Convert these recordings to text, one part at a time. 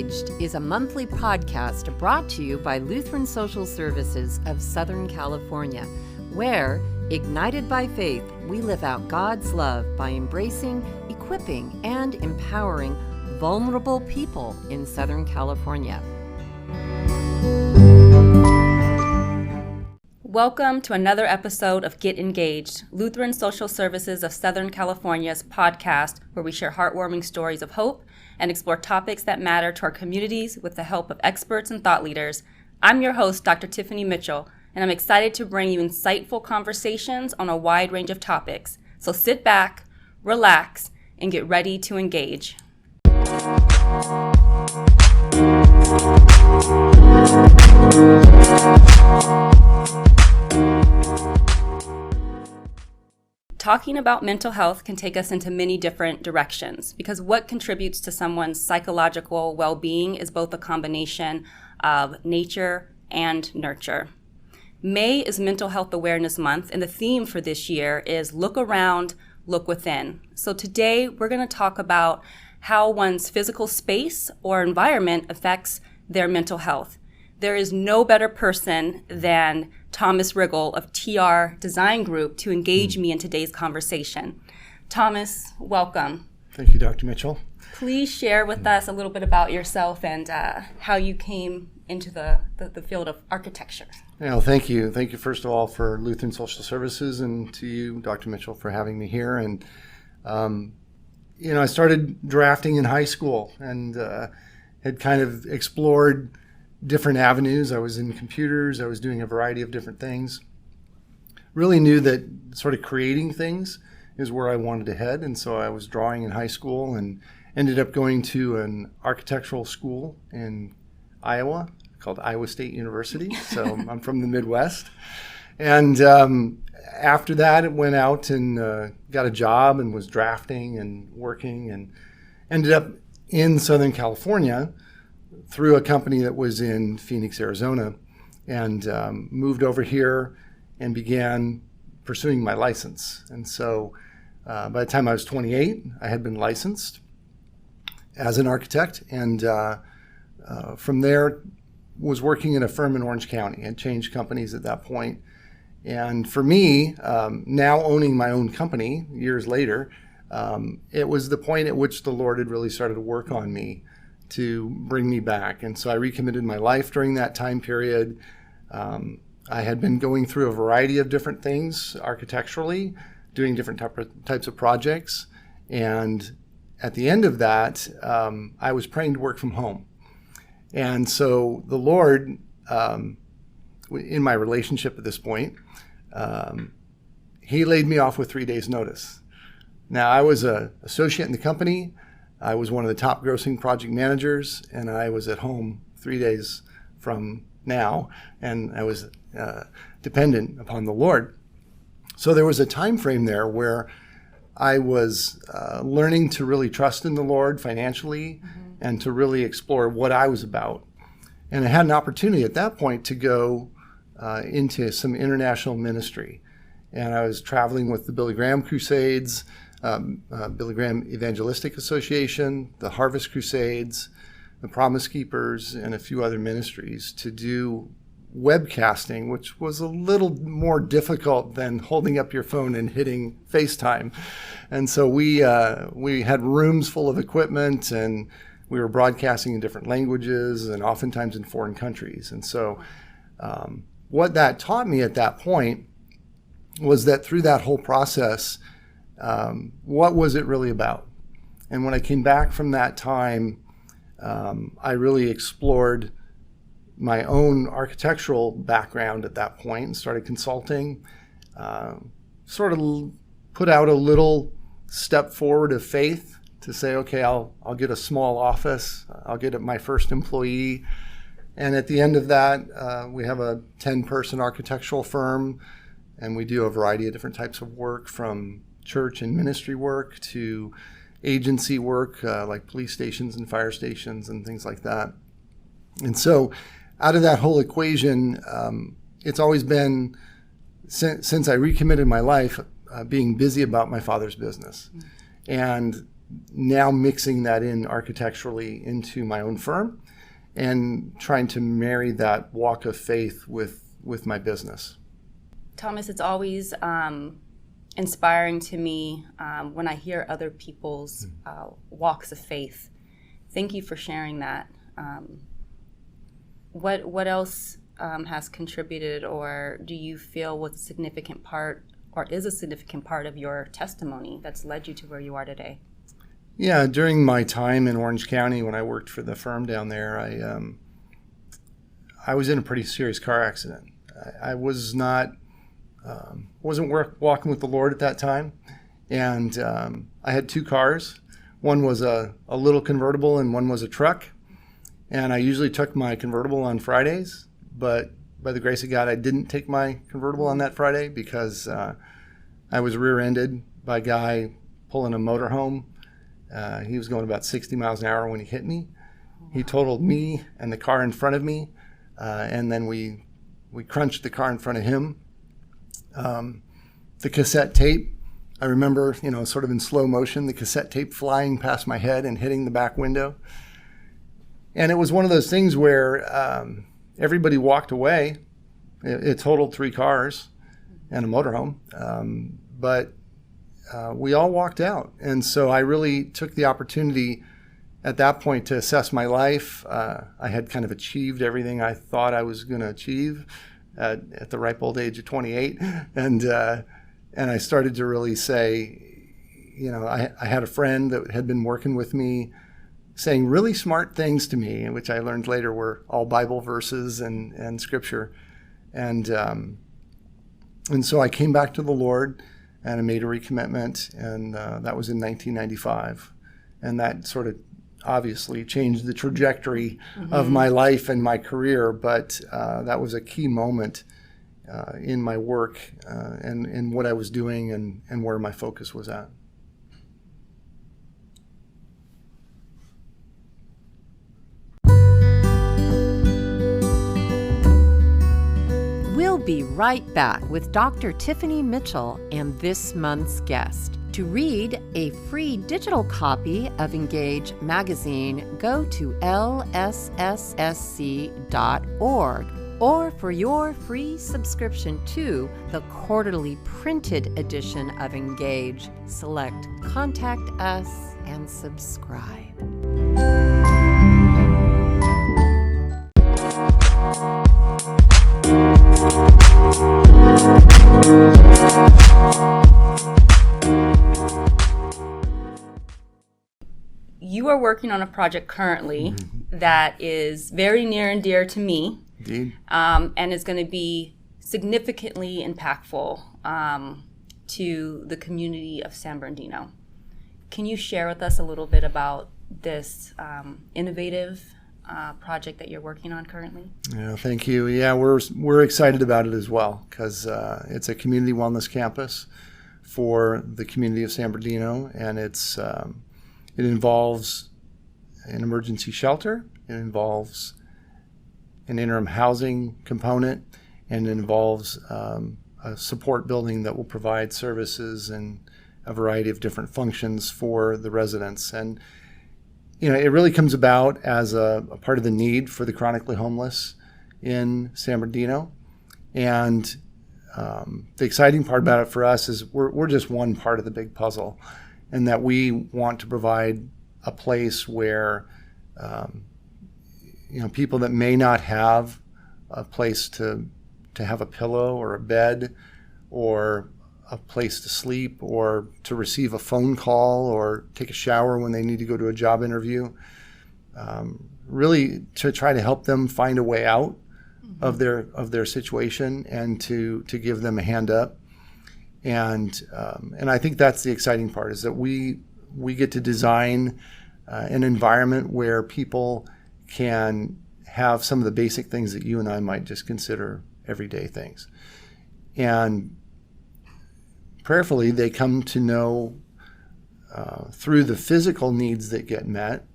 Engaged is a monthly podcast brought to you by Lutheran Social Services of Southern California, where, ignited by faith, we live out God's love by embracing, equipping, and empowering vulnerable people in Southern California. Welcome to another episode of Get Engaged, Lutheran Social Services of Southern California's podcast, where we share heartwarming stories of hope and explore topics that matter to our communities with the help of experts and thought leaders. I'm your host, Dr. Tiffany Mitchell, and I'm excited to bring you insightful conversations on a wide range of topics. So sit back, relax, and get ready to engage. Talking about mental health can take us into many different directions because what contributes to someone's psychological well-being is both a combination of nature and nurture. May is Mental Health Awareness Month, and the theme for this year is Look Around, Look Within. So today we're going to talk about how one's physical space or environment affects their mental health. There is no better person than Thomas Riggle of TR Design Group to engage me in today's conversation. Thomas, welcome. Thank you, Dr. Mitchell. Please share with us a little bit about yourself and how you came into the field of architecture. Well, thank you. Thank you, first of all, for Lutheran Social Services, and to you, Dr. Mitchell, for having me here. And, I started drafting in high school and had kind of explored different avenues. I was in computers. I was doing a variety of different things. Really knew that sort of creating things is where I wanted to head. And so I was drawing in high school and ended up going to an architectural school in Iowa called Iowa State University. So I'm from the Midwest. And after that, it went out and got a job and was drafting and working and ended up in Southern California through a company that was in Phoenix, Arizona, and moved over here and began pursuing my license. And so by the time I was 28, I had been licensed as an architect, and from there was working in a firm in Orange County and changed companies at that point. And for me, now owning my own company years later, it was the point at which the Lord had really started to work on me to bring me back. And so I recommitted my life during that time period. I had been going through a variety of different things architecturally, doing different types of projects. And at the end of that, I was praying to work from home. And so the Lord, in my relationship at this point, he laid me off with 3 days' notice. Now, I was an associate in the company. I was one of the top grossing project managers, and I was at home 3 days from now, and I was dependent upon the Lord. So there was a time frame there where I was learning to really trust in the Lord financially and to really explore what I was about. And I had an opportunity at that point to go into some international ministry. And I was traveling with the Billy Graham Crusades, Billy Graham Evangelistic Association, the Harvest Crusades, the Promise Keepers, and a few other ministries to do webcasting, which was a little more difficult than holding up your phone and hitting FaceTime. And so we had rooms full of equipment, and we were broadcasting in different languages and oftentimes in foreign countries. And so what that taught me at that point was that through that whole process, what was it really about? And when I came back from that time, I really explored my own architectural background at that point and started consulting, sort of put out a little step forward of faith to say, okay, I'll get a small office, I'll get my first employee. And at the end of that, we have a 10-person architectural firm, and we do a variety of different types of work, from church and ministry work to agency work, like police stations and fire stations and things like that. And so out of that whole equation, it's always been, since I recommitted my life, being busy about my Father's business. And now mixing that in architecturally into my own firm and trying to marry that walk of faith with my business. Thomas, it's always inspiring to me when I hear other people's walks of faith. Thank you for sharing that. What else has contributed, or do you feel was a significant part, or is a significant part of your testimony that's led you to where you are today? Yeah, during my time in Orange County when I worked for the firm down there, I was in a pretty serious car accident. I was not wasn't walking with the Lord at that time, and I had two cars. One was a little convertible and one was a truck, and I usually took my convertible on Fridays, but by the grace of God, I didn't take my convertible on that Friday because I was rear-ended by a guy pulling a motorhome. He was going about 60 miles an hour when he hit me. He totaled me and the car in front of me, and then we crunched the car in front of him. The cassette tape, I remember, sort of in slow motion, the cassette tape flying past my head and hitting the back window. And it was one of those things where everybody walked away. It totaled 3 cars and a motorhome, but we all walked out. And so I really took the opportunity at that point to assess my life. I had kind of achieved everything I thought I was going to achieve at the ripe old age of 28. And I started to really say, I had a friend that had been working with me saying really smart things to me, which I learned later were all Bible verses and scripture. And so I came back to the Lord and I made a recommitment, and that was in 1995. And that sort of obviously changed the trajectory of my life and my career, but that was a key moment in my work and in what I was doing and where my focus was at. We'll be right back with Dr. Tiffany Mitchell and this month's guest. To read a free digital copy of Engage magazine, go to lsssc.org. Or for your free subscription to the quarterly printed edition of Engage, select Contact Us and subscribe. You are working on a project currently that is very near and dear to me. Indeed. And is going to be significantly impactful to the community of San Bernardino. Can you share with us a little bit about this innovative project that you're working on currently? Yeah, thank you. Yeah, we're excited about it as well because it's a community wellness campus for the community of San Bernardino, and it involves an emergency shelter. It involves an interim housing component, and it involves a support building that will provide services and a variety of different functions for the residents. And it really comes about as a part of the need for the chronically homeless in San Bernardino. And the exciting part about it for us is we're just one part of the big puzzle, and that we want to provide a place where people that may not have a place to have a pillow or a bed or a place to sleep or to receive a phone call or take a shower when they need to go to a job interview, really to try to help them find a way out of their situation and to give them a hand up. And I think that's the exciting part, is that we get to design an environment where people can have some of the basic things that you and I might just consider everyday things. And prayerfully, they come to know through the physical needs that get met,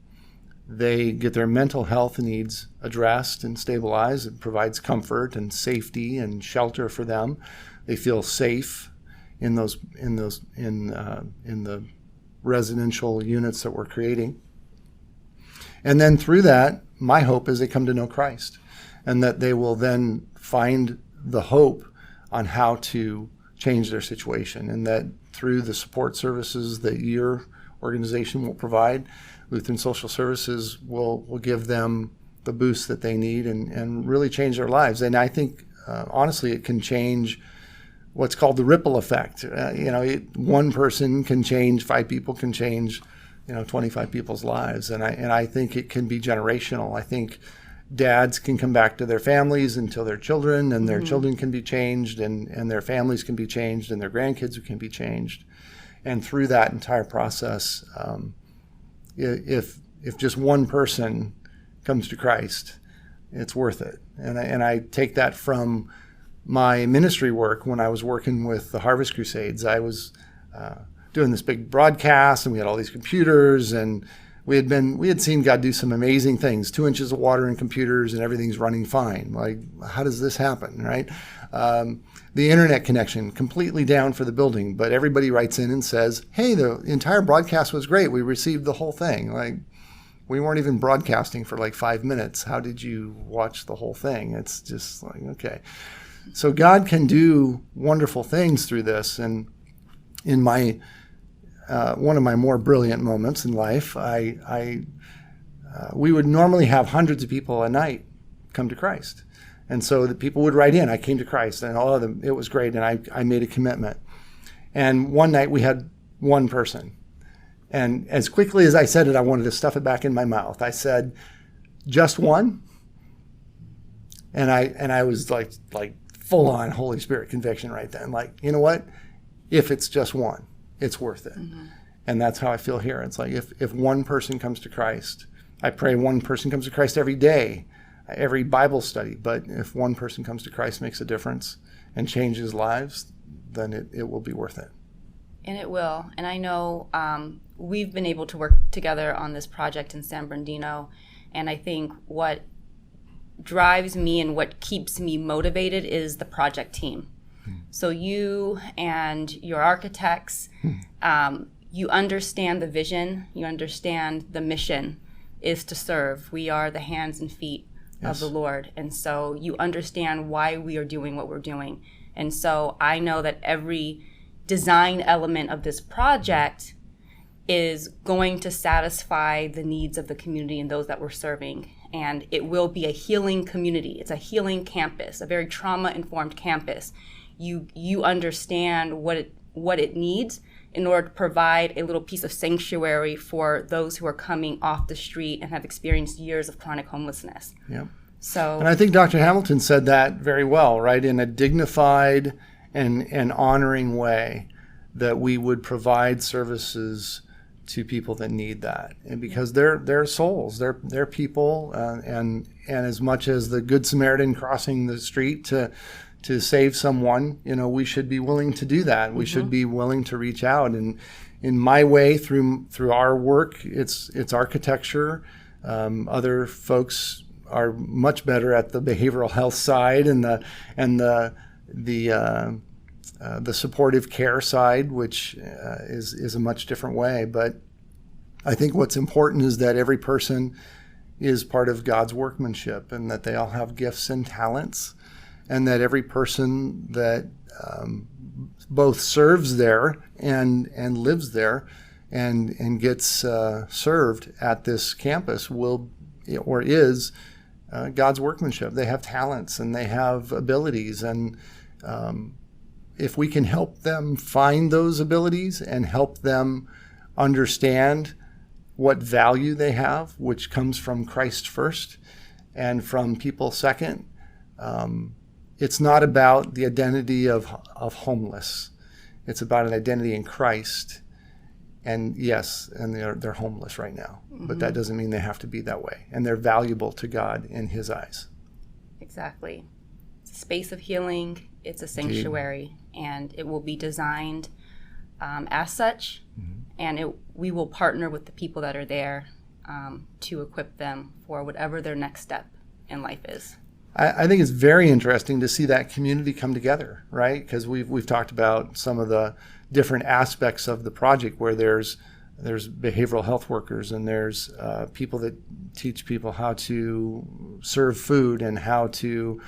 they get their mental health needs addressed and stabilized. It provides comfort and safety and shelter for them. They feel safe in the residential units that we're creating. And then through that, my hope is they come to know Christ, and that they will then find the hope on how to change their situation, and that through the support services that your organization will provide, Lutheran Social Services will give them the boost that they need and really change their lives. And I think, honestly, it can change what's called the ripple effect. One person can change, 5 people can change, 25 people's lives. And I think it can be generational. I think dads can come back to their families and to their children, and their children can be changed, and their families can be changed, and their grandkids can be changed. And through that entire process, if just one person comes to Christ, it's worth it. And I take that from my ministry work when I was working with the Harvest Crusades. I was doing this big broadcast, and we had all these computers, and we had seen God do some amazing things. 2 inches of water in computers, and everything's running fine. Like, how does this happen, right? The internet connection completely down for the building, but everybody writes in and says, "Hey, the entire broadcast was great. We received the whole thing." Like, we weren't even broadcasting for like 5 minutes. How did you watch the whole thing? It's just like, okay. So God can do wonderful things through this. And in my one of my more brilliant moments in life, we would normally have hundreds of people a night come to Christ. And so the people would write in, "I came to Christ," and all of them, it was great, and I made a commitment. And one night we had one person. And as quickly as I said it, I wanted to stuff it back in my mouth. I said, "Just one?" And I was like full on Holy Spirit conviction right then. Like, you know what? If it's just one, it's worth it. Mm-hmm. And that's how I feel here. It's like if one person comes to Christ, I pray one person comes to Christ every day, every Bible study. But if one person comes to Christ, makes a difference and changes lives, then it will be worth it. And it will. And I know we've been able to work together on this project in San Bernardino. And I think what drives me and what keeps me motivated is the project team. So you and your architects, you understand the vision, you understand the mission is to serve. We are the hands and feet of the Lord. And so you understand why we are doing what we're doing. And so I know that every design element of this project is going to satisfy the needs of the community and those that we're serving. And it will be a healing community. It's a healing campus, a very trauma-informed campus. You understand what it needs in order to provide a little piece of sanctuary for those who are coming off the street and have experienced years of chronic homelessness. Yeah. So, and I think Dr. Hamilton said that very well, right? In a dignified and honoring way, that we would provide services to people that need that, and because they're souls, they're people, and as much as the Good Samaritan crossing the street to save someone, we should be willing to do that. We should be willing to reach out. And in my way, through our work, it's architecture. Other folks are much better at the behavioral health side and the supportive care side, which is a much different way. But I think what's important is that every person is part of God's workmanship, and that they all have gifts and talents, and that every person that both serves there and lives there and gets served at this campus is God's workmanship. They have talents and they have abilities, and if we can help them find those abilities and help them understand what value they have, which comes from Christ first and from people second, it's not about the identity of homeless. It's about an identity in Christ. And yes, and they're homeless right now, but that doesn't mean they have to be that way. And they're valuable to God in His eyes. Exactly. It's a space of healing. It's a sanctuary, and it will be designed as such. And we will partner with the people that are there to equip them for whatever their next step in life is. I think it's very interesting to see that community come together, right? Because we've talked about some of the different aspects of the project where there's there's behavioral health workers, and there's people that teach people how to serve food and how to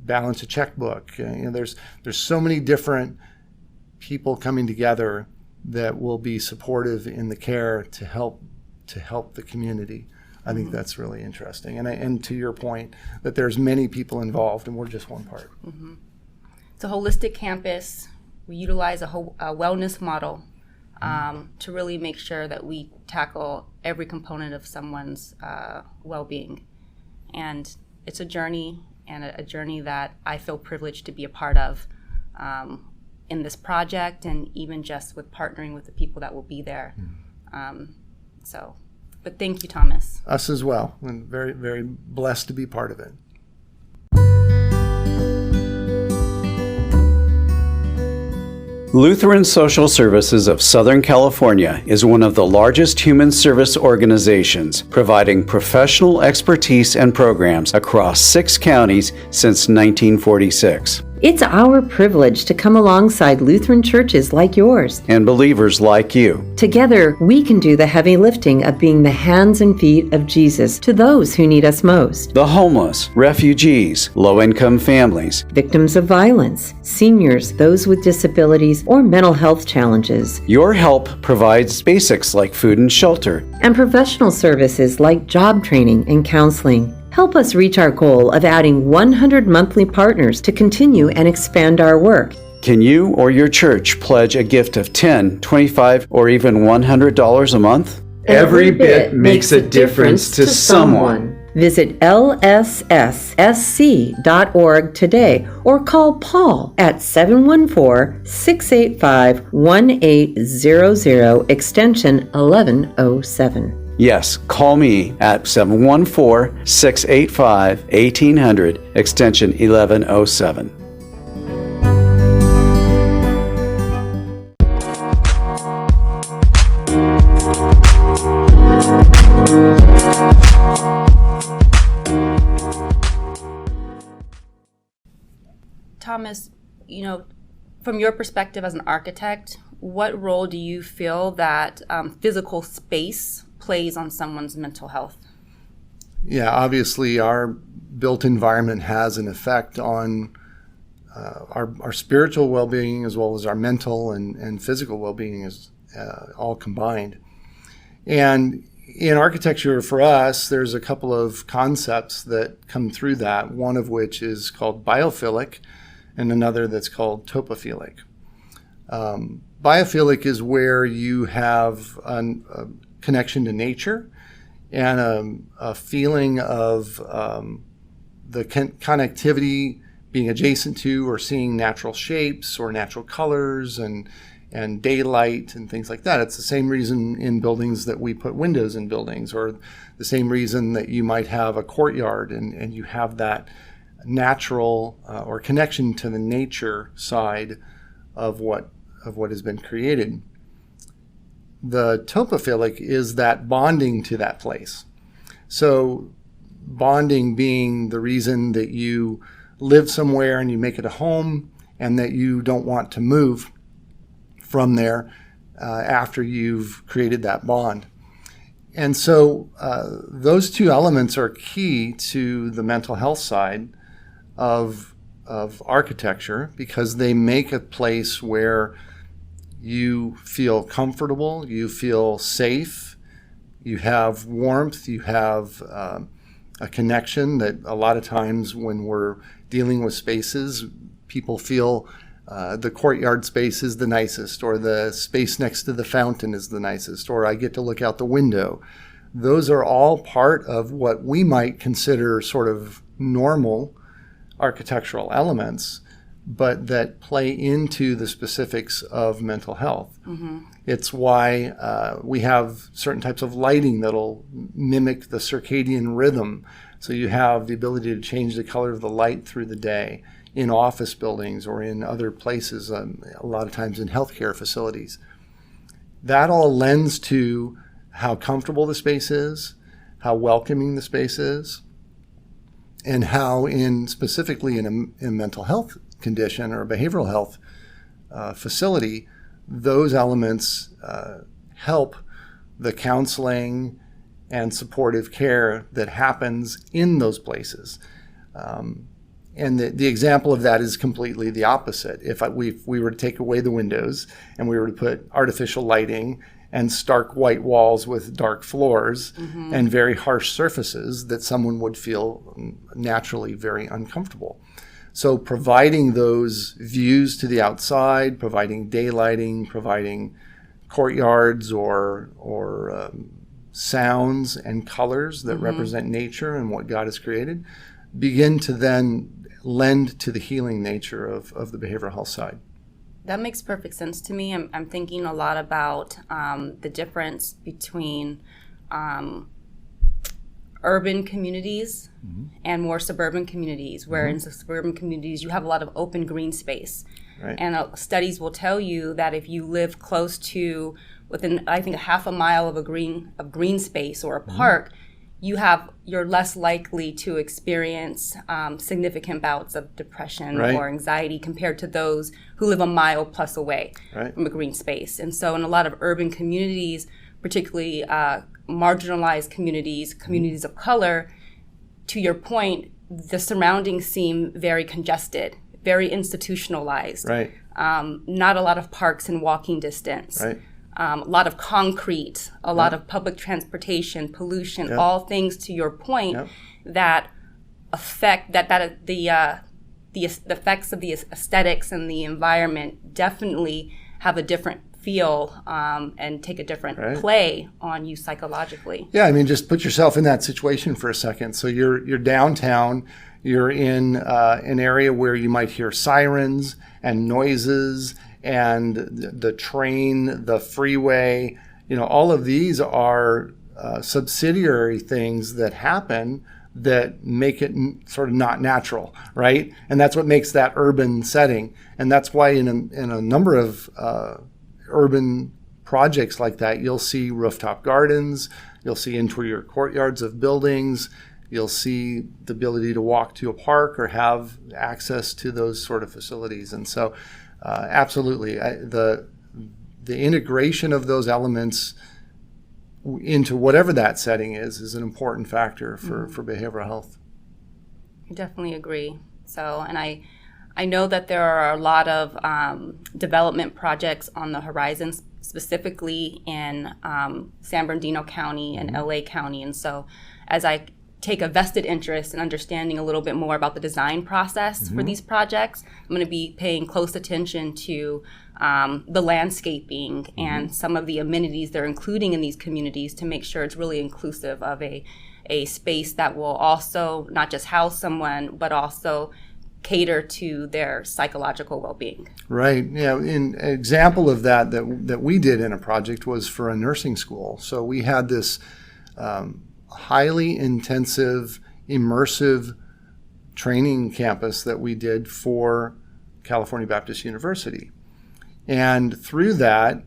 balance a checkbook. There's so many different people coming together that will be supportive in the care to help the community. I think that's really interesting. And to your point, that there's many people involved, and we're just one part. Mm-hmm. It's a holistic campus. We utilize a wellness model to really make sure that we tackle every component of someone's well-being. And it's a journey, and a journey that I feel privileged to be a part of in this project, and even just with partnering with the people that will be there. But thank you, Thomas. Us as well. I'm very, very blessed to be part of it. Lutheran Social Services of Southern California is one of the largest human service organizations, providing professional expertise and programs across 6 counties since 1946. It's our privilege to come alongside Lutheran churches like yours. And believers like you. Together, we can do the heavy lifting of being the hands and feet of Jesus to those who need us most. The homeless, refugees, low-income families, victims of violence, seniors, those with disabilities, or mental health challenges. Your help provides basics like food and shelter. And professional services like job training and counseling. Help us reach our goal of adding 100 monthly partners to continue and expand our work. Can you or your church pledge a gift of $10, $25, or even $100 a month? Every bit makes a difference to someone. Visit lsssc.org today or call Paul at 714-685-1800 extension 1107. Yes, call me at 714-685-1800, extension 1107. Thomas, from your perspective as an architect, what role do you feel that physical space plays on someone's mental health? Yeah, obviously our built environment has an effect on our spiritual well-being, as well as our mental and physical well-being, is all combined. And in architecture, for us, there's a couple of concepts that come through that, one of which is called biophilic and another that's called topophilic. Biophilic is where you have a connection to nature and a feeling of the connectivity, being adjacent to or seeing natural shapes or natural colors and daylight and things like that. It's the same reason in buildings that we put windows in buildings, or the same reason that you might have a courtyard and you have that natural or connection to the nature side of what has been created. The topophilic is that bonding to that place. So bonding being the reason that you live somewhere and you make it a home, and that you don't want to move from there after you've created that bond. And so those two elements are key to the mental health side of architecture, because they make a place where you feel comfortable, you feel safe, you have warmth, you have a connection that a lot of times when we're dealing with spaces, people feel the courtyard space is the nicest, or the space next to the fountain is the nicest, or I get to look out the window. Those are all part of what we might consider sort of normal architectural elements, but that play into the specifics of mental health. Mm-hmm. It's why we have certain types of lighting that'll mimic the circadian rhythm. So you have the ability to change the color of the light through the day in office buildings or in other places, a lot of times in healthcare facilities. That all lends to how comfortable the space is, how welcoming the space is, and how specifically in a mental health condition or a behavioral health facility, those elements help the counseling and supportive care that happens in those places. And the example of that is completely the opposite. If we were to take away the windows and we were to put artificial lighting and stark white walls with dark floors and very harsh surfaces, that someone would feel naturally very uncomfortable. So providing those views to the outside, providing daylighting, providing courtyards or sounds and colors that represent nature and what God has created, begin to then lend to the healing nature of the behavioral health side. That makes perfect sense to me. I'm thinking a lot about the difference between urban communities and more suburban communities, where in suburban communities you have a lot of open green space. Right. And studies will tell you that if you live close to, within, I think, a half a mile of green space or a park, you're less likely to experience significant bouts of depression or anxiety compared to those who live a mile plus away from a green space. And so in a lot of urban communities, particularly marginalized communities of color, to your point, the surroundings seem very congested, very institutionalized. Right. Not a lot of parks in walking distance. Right. A lot of concrete, a lot of public transportation, pollution, all things, to your point, that affect the effects of the aesthetics and the environment definitely have a different feel and take a different play on you psychologically. Yeah, I mean, just put yourself in that situation for a second. So you're downtown, you're in an area where you might hear sirens and noises and the train, the freeway, all of these are subsidiary things that happen that make it sort of not natural, right? And that's what makes that urban setting. And that's why in a number of urban projects like that, you'll see rooftop gardens, you'll see interior courtyards of buildings, you'll see the ability to walk to a park or have access to those sort of facilities. And so absolutely, the integration of those elements into whatever that setting is an important factor for behavioral health. I definitely agree. So, and I know that there are a lot of development projects on the horizon, specifically in San Bernardino County and LA County. And so as I take a vested interest in understanding a little bit more about the design process for these projects, I'm going to be paying close attention to the landscaping and some of the amenities they're including in these communities to make sure it's really inclusive of a space that will also not just house someone, but also cater to their psychological well-being. Right. Yeah. An example of that we did in a project was for a nursing school. So we had this highly intensive, immersive training campus that we did for California Baptist University. And through that,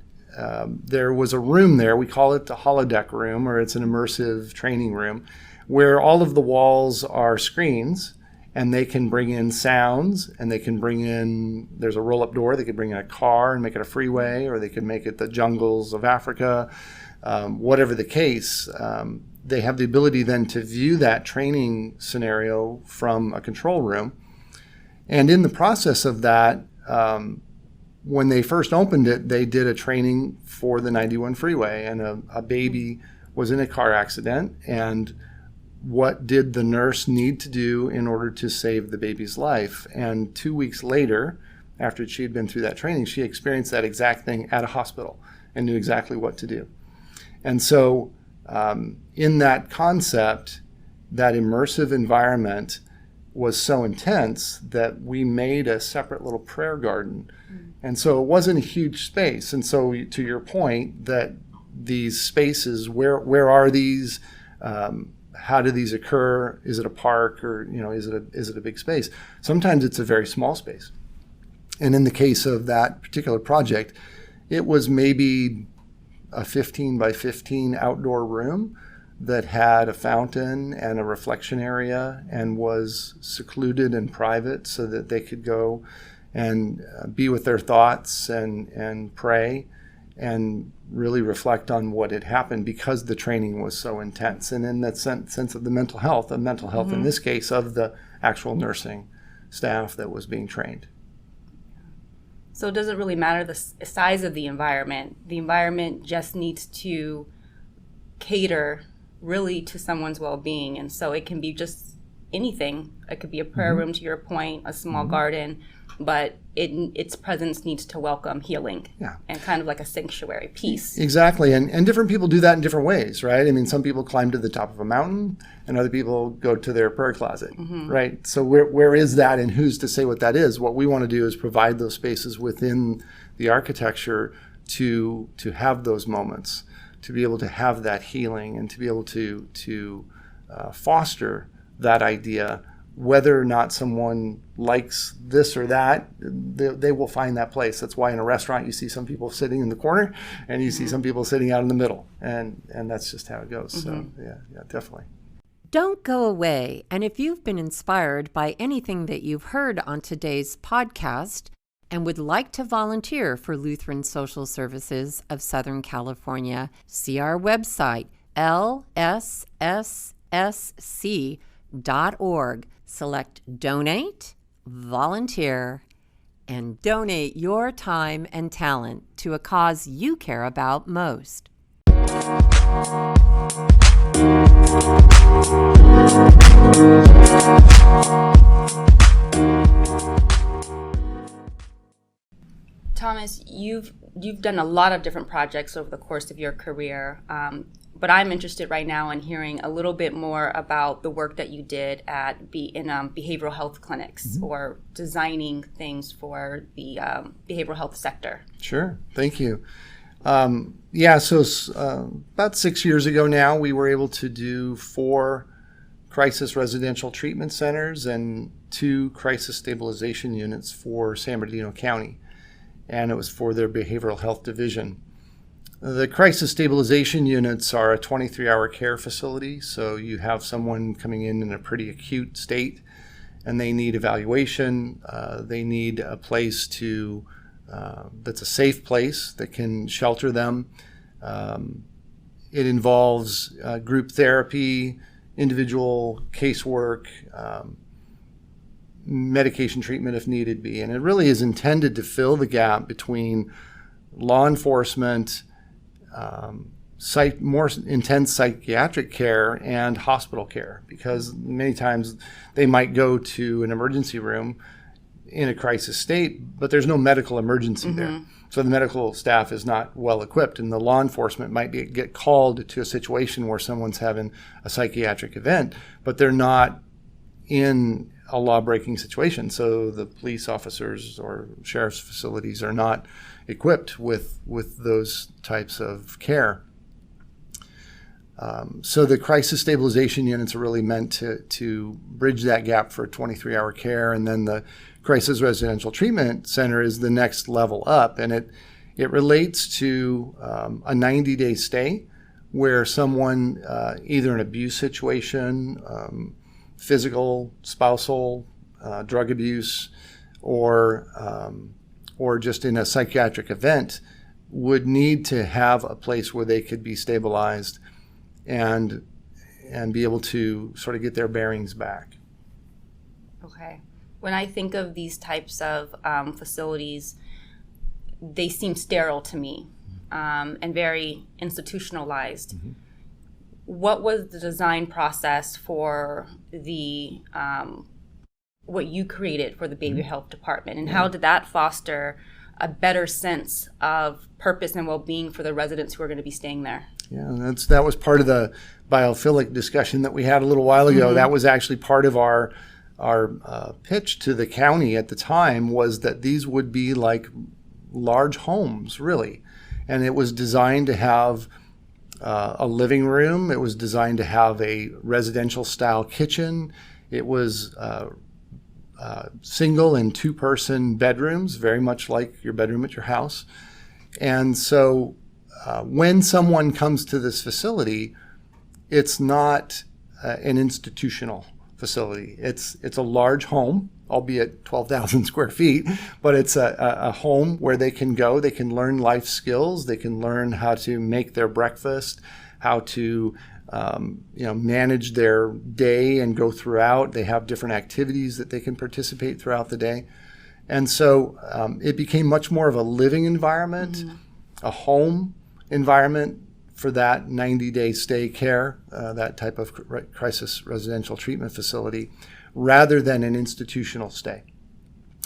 there was a room there, we call it the holodeck room, or it's an immersive training room, where all of the walls are screens, and they can bring in sounds, and they can bring in, there's a roll-up door, they could bring in a car and make it a freeway, or they could make it the jungles of Africa, whatever the case. They have the ability then to view that training scenario from a control room. And in the process of that, when they first opened it, they did a training for the 91 freeway, and a baby was in a car accident, and what did the nurse need to do in order to save the baby's life? And 2 weeks later, after she had been through that training, she experienced that exact thing at a hospital and knew exactly what to do. And so in that concept, that immersive environment was so intense that we made a separate little prayer garden. And so it wasn't a huge space. And so to your point, that these spaces, where are these? How do these occur? Is it a park, or is it a big space? Sometimes it's a very small space. And in the case of that particular project, it was maybe a 15 by 15 outdoor room that had a fountain and a reflection area and was secluded and private so that they could go and be with their thoughts and pray and really reflect on what had happened because the training was so intense. And in that sense of the mental health in this case of the actual nursing staff that was being trained. So it doesn't really matter the size of the environment. The environment just needs to cater really to someone's well-being. And so it can be just anything. It could be a prayer room, to your point, a small garden, but its presence needs to welcome healing and kind of like a sanctuary, peace. Exactly. And different people do that in different ways, right? I mean, some people climb to the top of a mountain and other people go to their prayer closet, right? So where is that, and who's to say what that is? What we want to do is provide those spaces within the architecture to have those moments, to be able to have that healing and to be able to foster that idea. Whether or not someone likes this or that, they will find that place. That's why in a restaurant you see some people sitting in the corner and you see some people sitting out in the middle. And that's just how it goes. So, yeah, definitely. Don't go away. And if you've been inspired by anything that you've heard on today's podcast and would like to volunteer for Lutheran Social Services of Southern California, see our website, lsssc.org. Select Donate, Volunteer, and donate your time and talent to a cause you care about most. Thomas, you've done a lot of different projects over the course of your career, but I'm interested right now in hearing a little bit more about the work that you did in behavioral health clinics or designing things for the behavioral health sector. Sure, thank you. So about 6 years ago now, we were able to do 4 crisis residential treatment centers and 2 crisis stabilization units for San Bernardino County, and it was for their behavioral health division. The crisis stabilization units are a 23-hour care facility, so you have someone coming in a pretty acute state, and they need evaluation. They need a place that's a safe place that can shelter them. It involves group therapy, individual casework, medication treatment if needed be, and it really is intended to fill the gap between law enforcement, more intense psychiatric care, and hospital care, because many times they might go to an emergency room in a crisis state, but there's no medical emergency there. So the medical staff is not well equipped, and the law enforcement might get called to a situation where someone's having a psychiatric event, but they're not in a law-breaking situation. So the police officers or sheriff's facilities are not equipped with those types of care. So the crisis stabilization units are really meant to bridge that gap for 23-hour care, and then the crisis residential treatment center is the next level up, and it relates to a 90-day stay where someone, either an abuse situation, physical, spousal, drug abuse, or just in a psychiatric event, would need to have a place where they could be stabilized and be able to sort of get their bearings back. Okay. When I think of these types of facilities, they seem sterile to me and very institutionalized. What was the design process for the what you created for the behavioral health department, and how did that foster a better sense of purpose and well-being for the residents who are going to be staying there? Yeah, that was part of the biophilic discussion that we had a little while ago. That was actually part of our pitch to the county at the time, was that these would be like large homes, really. And it was designed to have a living room. It was designed to have a residential style kitchen. It was single and 2-person bedrooms, very much like your bedroom at your house. And so when someone comes to this facility, it's not an institutional facility. It's a large home, albeit 12,000 square feet, but it's a home where they can go, they can learn life skills, they can learn how to make their breakfast, how to manage their day and go throughout. They have different activities that they can participate throughout the day. And so it became much more of a living environment, a home environment for that 90-day stay care, that type of crisis residential treatment facility, rather than an institutional stay.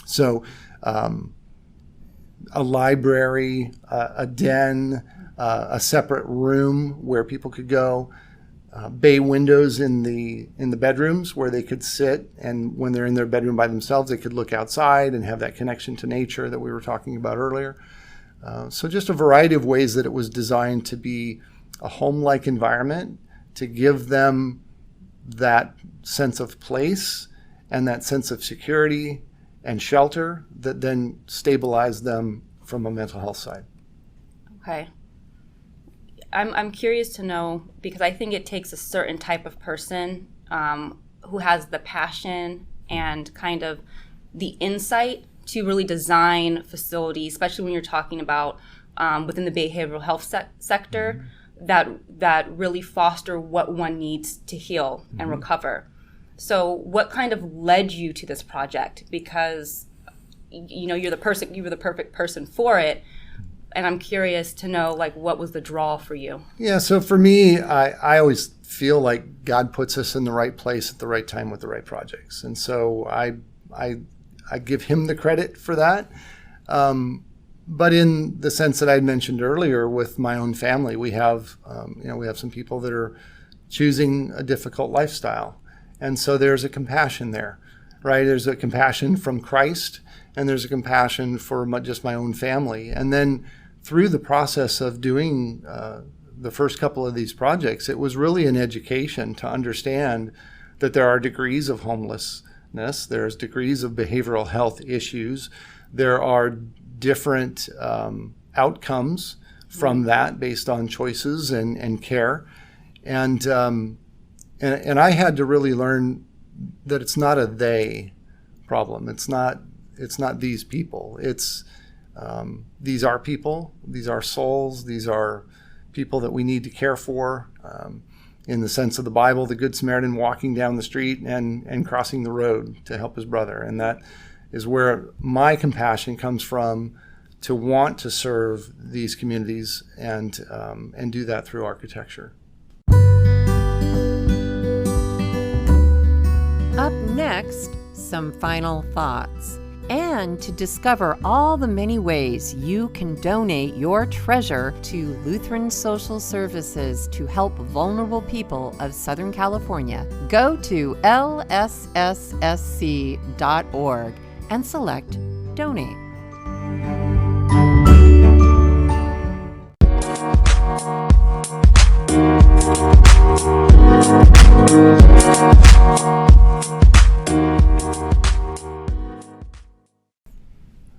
So a library, a den, a separate room where people could go, bay windows in the bedrooms where they could sit, and when they're in their bedroom by themselves, they could look outside and have that connection to nature that we were talking about earlier. So just a variety of ways that it was designed to be a home-like environment, to give them that sense of place and that sense of security and shelter that then stabilized them from a mental health side. Okay. I'm curious to know, because I think it takes a certain type of person who has the passion and kind of the insight to really design facilities, especially when you're talking about within the behavioral health sector, that really foster what one needs to heal and recover. So what kind of led you to this project? Because you're the perfect person for it. And I'm curious to know, what was the draw for you? Yeah, so for me, I always feel like God puts us in the right place at the right time with the right projects. And so I give him the credit for that. But in the sense that I mentioned earlier with my own family, we have some people that are choosing a difficult lifestyle. And so there's a compassion there, right? There's a compassion from Christ, and there's a compassion for just my own family. And then through the process of doing the first couple of these projects, it was really an education to understand that there are degrees of homelessness, there's degrees of behavioral health issues, there are different outcomes from that based on choices and care. And I had to really learn that it's not a they problem. It's not these people. It's these are people. These are souls. These are people that we need to care for. In the sense of the Bible, the Good Samaritan walking down the street and crossing the road to help his brother. And that is where my compassion comes from, to want to serve these communities and do that through architecture. Up next, some final thoughts. And to discover all the many ways you can donate your treasure to Lutheran Social Services to help vulnerable people of Southern California, go to lsssc.org and select Donate.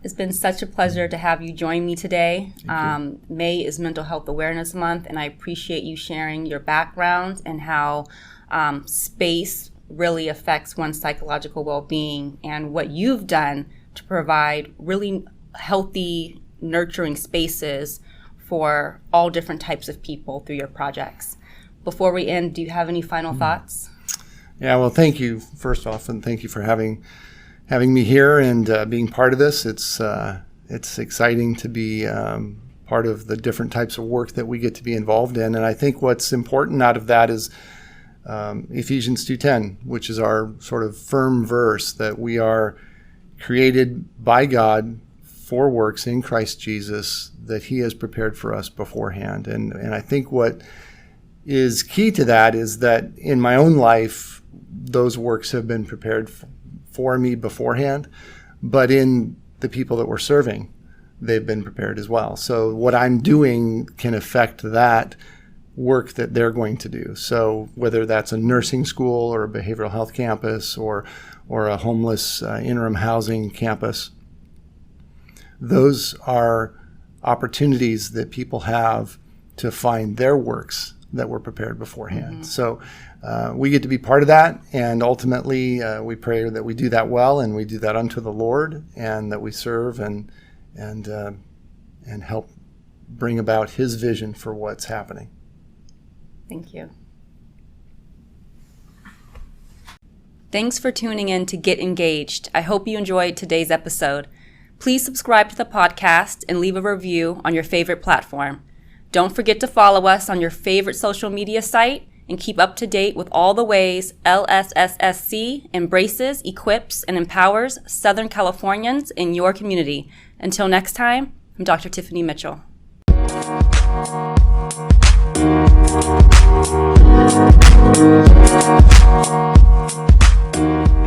It's been such a pleasure to have you join me today. May is Mental Health Awareness Month, and I appreciate you sharing your background and how space really affects one's psychological well-being, and what you've done to provide really healthy, nurturing spaces for all different types of people through your projects. Before we end, do you have any final thoughts? Yeah, well, thank you, first off, and thank you for having me here and being part of this. It's exciting to be part of the different types of work that we get to be involved in. And I think what's important out of that is Ephesians 2:10, which is our sort of firm verse that we are created by God for works in Christ Jesus that he has prepared for us beforehand. And I think what is key to that is that in my own life, those works have been prepared for me beforehand, but in the people that we're serving, they've been prepared as well. So what I'm doing can affect that work that they're going to do. So whether that's a nursing school or a behavioral health campus or a homeless interim housing campus, those are opportunities that people have to find their works that were prepared beforehand. Mm-hmm. So we get to be part of that, and ultimately we pray that we do that well, and we do that unto the Lord, and that we serve and help bring about His vision for what's happening. Thank you. Thanks for tuning in to Get Engaged. I hope you enjoyed today's episode. Please subscribe to the podcast and leave a review on your favorite platform. Don't forget to follow us on your favorite social media site and keep up to date with all the ways LSSSC embraces, equips, and empowers Southern Californians in your community. Until next time, I'm Dr. Tiffany Mitchell. Thank you.